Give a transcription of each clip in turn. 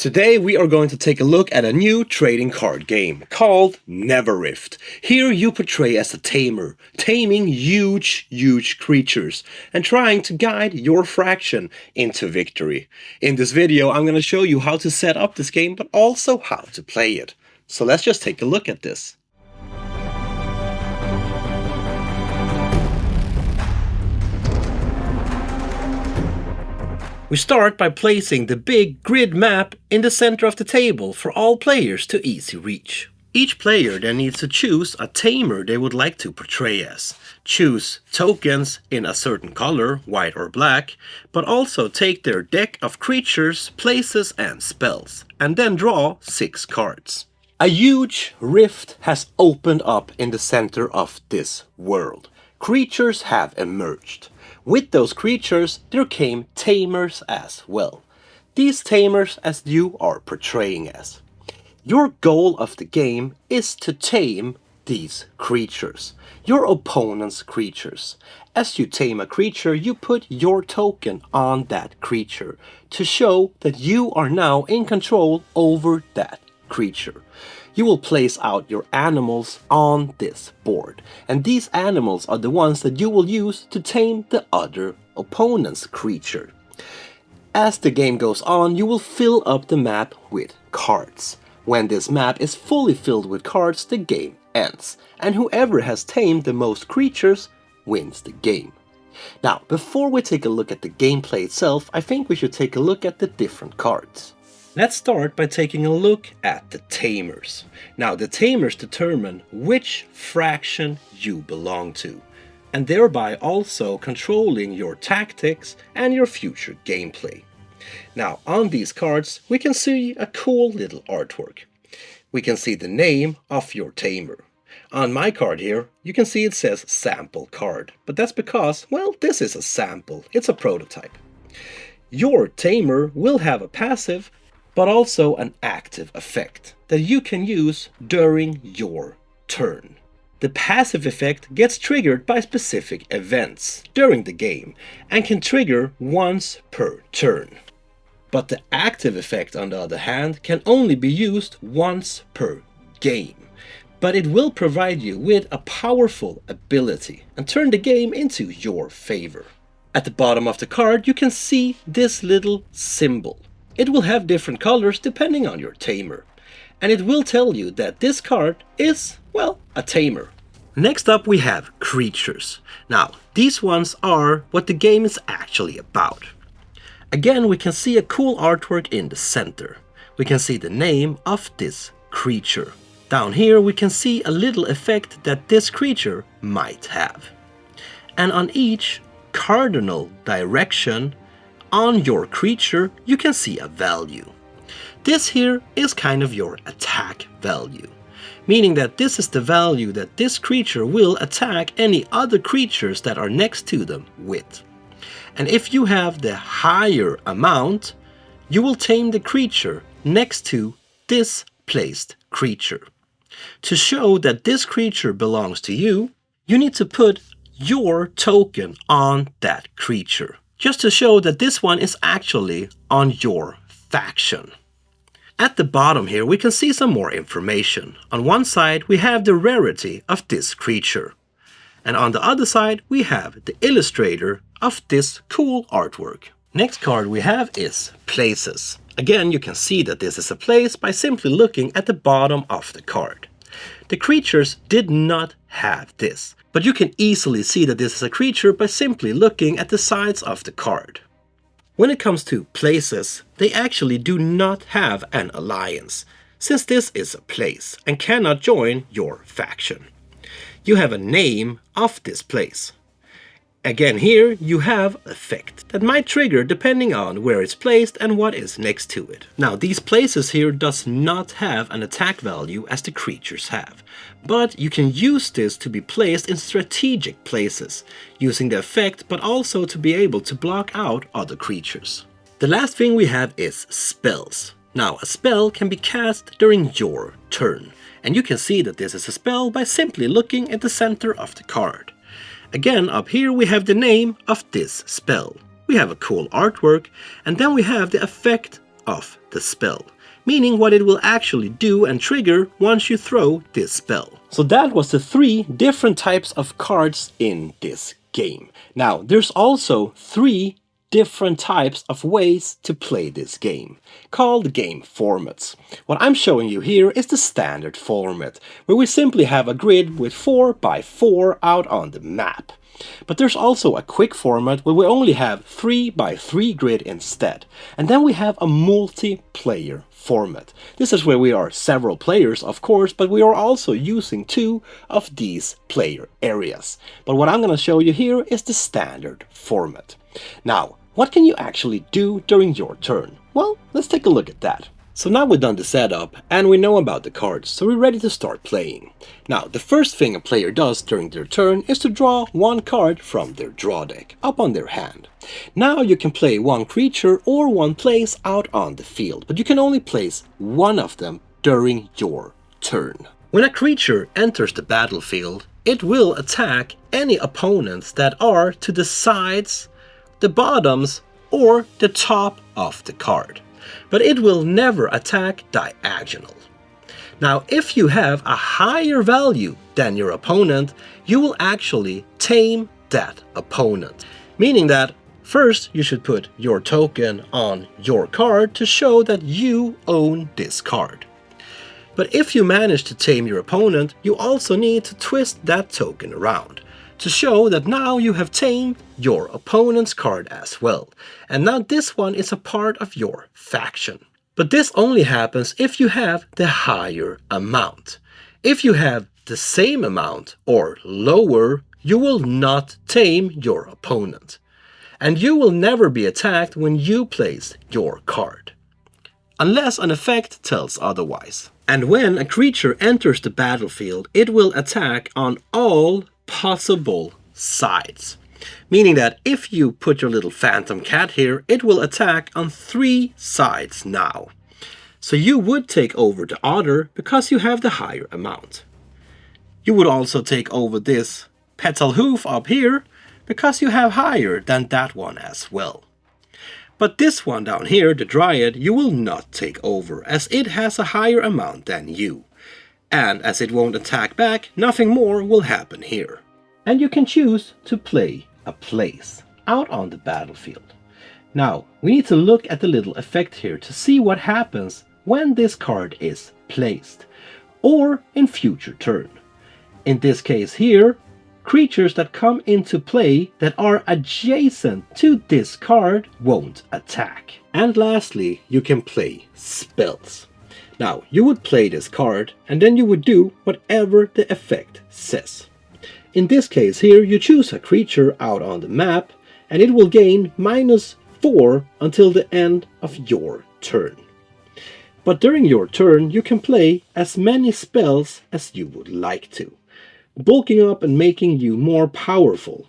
Today we are going to take a look at a new trading card game called Neverrift. Here you portray as a tamer, taming huge creatures and trying to guide your faction into victory. In this video I'm going to show you how to set up this game, but also how to play it. So let's just take a look at this. We start by placing the big grid map in the center of the table for all players to easy reach. Each player then needs to choose a tamer they would like to portray as. Choose tokens in a certain color, white or black, but also take their deck of creatures, places and spells, and then draw 6 cards. A huge rift has opened up in the center of this world. Creatures have emerged. With those creatures, there came tamers as well. These tamers as you are portraying as. Your goal of the game is to tame these creatures, your opponent's creatures. As you tame a creature, you put your token on that creature to show that you are now in control over that creature. You will place out your animals on this board, and these animals are the ones that you will use to tame the other opponent's creature. As the game goes on, you will fill up the map with cards. When this map is fully filled with cards, the game ends, and whoever has tamed the most creatures wins the game. Now, before we take a look at the gameplay itself, I think we should take a look at the different cards. Let's start by taking a look at the tamers. Now, the tamers determine which faction you belong to, and thereby also controlling your tactics and your future gameplay. Now, on these cards, we can see a cool little artwork. We can see the name of your tamer. On my card here, you can see it says sample card, but that's because, well, this is a sample, it's a prototype. Your tamer will have a passive, but also an active effect that you can use during your turn. The passive effect gets triggered by specific events during the game and can trigger once per turn. But the active effect, on the other hand, can only be used once per game. But it will provide you with a powerful ability and turn the game into your favor. At the bottom of the card you can see this little symbol. It will have different colors depending on your tamer, and it will tell you that this card is, well, a tamer. Next up we have creatures. Now, these ones are what the game is actually about. Again, we can see a cool artwork in the center. We can see the name of this creature. Down here we can see a little effect that this creature might have. And on each cardinal direction on your creature, you can see a value. This here is kind of your attack value, meaning that this is the value that this creature will attack any other creatures that are next to them with. And if you have the higher amount, you will tame the creature next to this placed creature. To show that this creature belongs to you, you need to put your token on that creature, just to show that this one is actually on your faction. At the bottom here we can see some more information. On one side we have the rarity of this creature, and on the other side we have the illustrator of this cool artwork. Next card we have is places. Again, you can see that this is a place by simply looking at the bottom of the card. The creatures did not have this, but you can easily see that this is a creature by simply looking at the sides of the card. When it comes to places, they actually do not have an alliance, since this is a place and cannot join your faction. You have a name of this place. Again, here you have effect that might trigger depending on where it's placed and what is next to it. Now, these places here does not have an attack value as the creatures have, but you can use this to be placed in strategic places, using the effect but also to be able to block out other creatures. The last thing we have is spells. Now, a spell can be cast during your turn, and you can see that this is a spell by simply looking at the center of the card. Again, up here we have the name of this spell. We have a cool artwork, and then we have the effect of the spell. meaning what it will actually do and trigger once you throw this spell. So that was the 3 different types of cards in this game. Now, there's also 3 different types of ways to play this game, called game formats. What I'm showing you here is the standard format, where we simply have a grid with 4 by 4 out on the map. But there's also a quick format where we only have 3 by 3 grid instead. And then we have a multiplayer format. This is where we are several players, of course, but we are also using 2 of these player areas. But what I'm going to show you here is the standard format. Now, what can you actually do during your turn? Well, let's take a look at that. So now we've done the setup and we know about the cards, so we're ready to start playing. Now, the first thing a player does during their turn is to draw 1 card from their draw deck up on their hand. Now you can play 1 creature or 1 place out on the field, but you can only place 1 of them during your turn. When a creature enters the battlefield, it will attack any opponents that are to the sides, the bottoms, or the top of the card. But it will never attack diagonal. Now, if you have a higher value than your opponent, you will actually tame that opponent. Meaning that first you should put your token on your card to show that you own this card. But if you manage to tame your opponent, you also need to twist that token around to show that now you have tamed your opponent's card as well. And now this one is a part of your faction. But this only happens if you have the higher amount. If you have the same amount or lower, you will not tame your opponent. And you will never be attacked when you place your card, unless an effect tells otherwise. And when a creature enters the battlefield, it will attack on all possible sides. Meaning that if you put your little phantom cat here, it will attack on 3 sides now. So you would take over the otter because you have the higher amount. You would also take over this petal hoof up here because you have higher than that one as well. But this one down here, the dryad, you will not take over as it has a higher amount than you. And as it won't attack back, nothing more will happen here. And you can choose to play a place out on the battlefield. Now, we need to look at the little effect here to see what happens when this card is placed, or in future turn. In this case here, creatures that come into play that are adjacent to this card won't attack. And lastly, you can play spells. Now, you would play this card, and then you would do whatever the effect says. In this case here, you choose a creature out on the map, and it will gain -4 until the end of your turn. But during your turn, you can play as many spells as you would like to, bulking up and making you more powerful.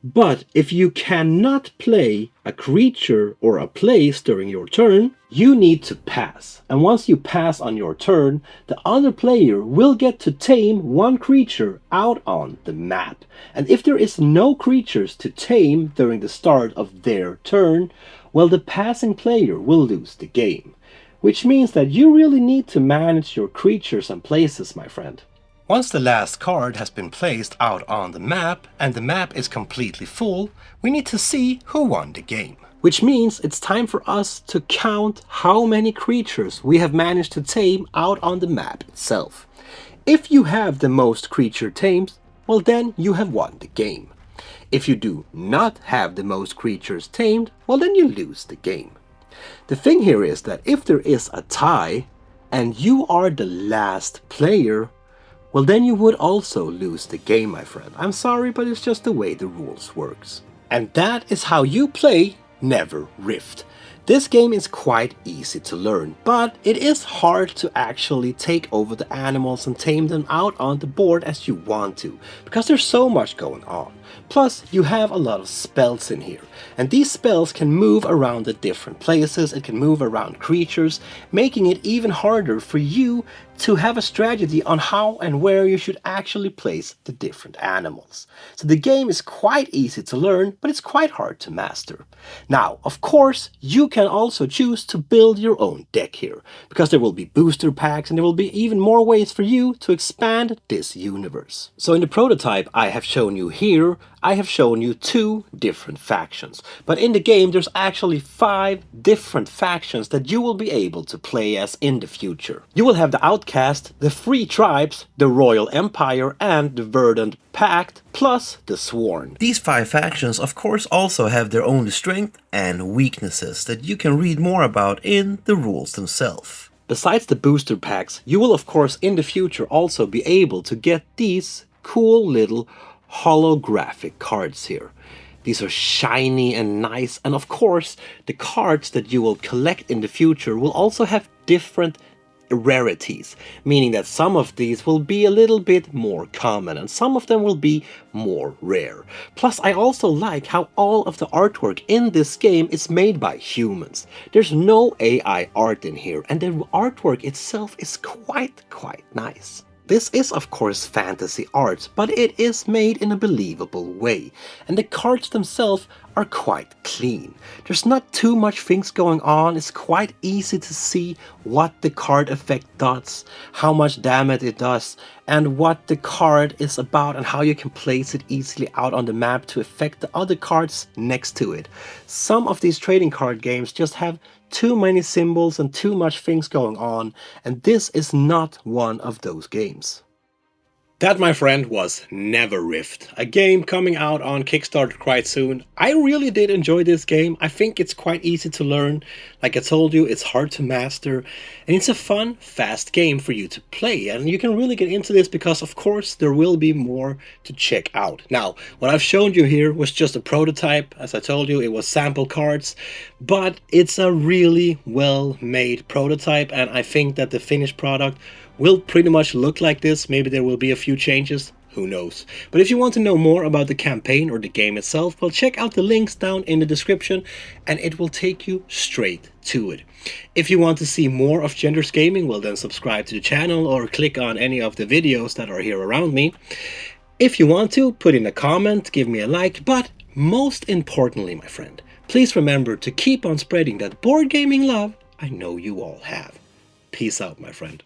But if you cannot play a creature or a place during your turn, you need to pass. And once you pass on your turn, the other player will get to tame 1 creature out on the map. And if there is no creatures to tame during the start of their turn, well, the passing player will lose the game. Which means that you really need to manage your creatures and places, my friend. Once the last card has been placed out on the map and the map is completely full, we need to see who won the game. Which means it's time for us to count how many creatures we have managed to tame out on the map itself. If you have the most creature tames, well then you have won the game. If you do not have the most creatures tamed, well then you lose the game. The thing here is that if there is a tie and you are the last player, well then you would also lose the game, my friend. I'm sorry, but it's just the way the rules works. And that is how you play Neverrift. This game is quite easy to learn, but it is hard to actually take over the animals and tame them out on the board as you want to, because there's so much going on. Plus, you have a lot of spells in here, and these spells can move around at different places, it can move around creatures, making it even harder for you to have a strategy on how and where you should actually place the different animals. So the game is quite easy to learn, but it's quite hard to master. Now, of course, you can also choose to build your own deck here, because there will be booster packs and there will be even more ways for you to expand this universe. So in the prototype I have shown you here, I have shown you 2 different factions, but in the game there's actually 5 different factions that you will be able to play as in the future. You will have the Outcast, the Free Tribes, the Royal Empire and the Verdant Pact, plus the Sworn. These 5 factions of course also have their own strength and weaknesses that you can read more about in the rules themselves. Besides the booster packs, you will of course in the future also be able to get these cool little holographic cards here. These are shiny and nice, and of course the cards that you will collect in the future will also have different rarities, meaning that some of these will be a little bit more common and some of them will be more rare. Plus, I also like how all of the artwork in this game is made by humans. There's no AI art in here, and the artwork itself is quite nice. This is of course fantasy art, but it is made in a believable way, and the cards themselves are quite clean. There's not too much things going on, it's quite easy to see what the card effect does, how much damage it does, and what the card is about and how you can place it easily out on the map to affect the other cards next to it. Some of these trading card games just have too many symbols and too much things going on, and this is not one of those games. That, my friend, was Neverrift, a game coming out on Kickstarter quite soon. I really did enjoy this game. I think it's quite easy to learn. Like I told you, it's hard to master, and it's a fun, fast game for you to play. And you can really get into this because, of course, there will be more to check out. Now, what I've shown you here was just a prototype. As I told you, it was sample cards, but it's a really well-made prototype, and I think that the finished product will pretty much look like this. Maybe there will be a few changes, who knows. But if you want to know more about the campaign or the game itself, well, check out the links down in the description and it will take you straight to it. If you want to see more of Genders Gaming, well then subscribe to the channel or click on any of the videos that are here around me. If you want to, put in a comment, give me a like, but most importantly, my friend, please remember to keep on spreading that board gaming love I know you all have. Peace out, my friend.